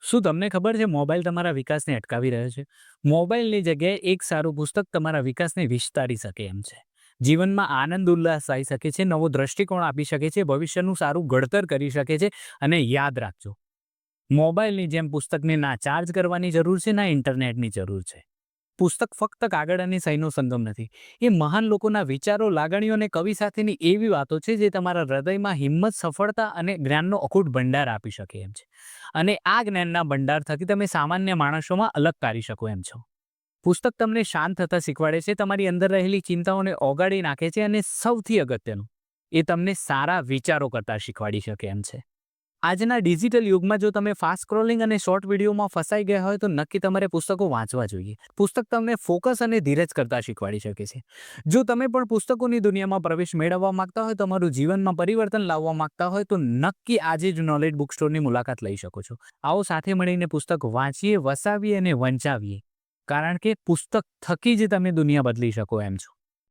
શું તમને ખબર છે મોબાઈલ તમારા વિકાસને અટકાવી રહ્યો છે? મોબાઈલની જગ્યાએ એક સારું પુસ્તક તમારા વિકાસને વિસ્તારી શકે એમ છે. જીવનમાં આનંદ ઉલ્લાસ આવી શકે છે, નવો દ્રષ્ટિકોણ આપી શકે છે, ભવિષ્યનું સારું ઘડતર કરી શકે છે અને યાદ રાખજો, મોબાઈલની જેમ પુસ્તકને ના ચાર્જ કરવાની જરૂર છે, ના ઇન્ટરનેટની જરૂર છે. પુસ્તક ફક્ત કાગળ અને સહીનો સંગમ નથી. એ મહાન લોકોના વિચારો, લાગણીઓ અને કવિ સાથેની એવી વાતો છે જે તમારા હૃદયમાં હિંમત, સફળતા અને જ્ઞાનનો અખૂટ ભંડાર આપી શકે એમ છે. અને આ જ્ઞાનના ભંડાર થકી તમે સામાન્ય માણસોમાં અલગ કાઢી શકો એમ છો. પુસ્તક તમને શાંત થતા શીખવાડે છે, તમારી અંદર રહેલી ચિંતાઓને ઓગાળી નાખે છે અને સૌથી અગત્યનું, એ તમને સારા વિચારો કરતા શીખવાડી શકે એમ છે. આજના ડિજિટલ યુગમાં જો તમે ફાસ્ટ સ્ક્રોલિંગ અને શોર્ટ વિડીયોમાં ફસાઈ ગયા હોય તો નક્કી તમારે પુસ્તકો વાંચવા જોઈએ. પુસ્તક તમને ફોકસ અને ધીરજ કરતા શીખવાડી શકે છે. જો તમે પણ પુસ્તકોની દુનિયામાં પ્રવેશ મેળવવા માંગતા હોય, તમારું જીવનમાં પરિવર્તન લાવવા માંગતા હોય તો નક્કી આજે જ નોલેજ બુક સ્ટોરની મુલાકાત લઈ શકો છો. આવો સાથે મળીને પુસ્તક વાંચીએ, વસાવીએ અને વંચાવીએ, કારણ કે પુસ્તક થકી જ તમે દુનિયા બદલી શકો એમ છો.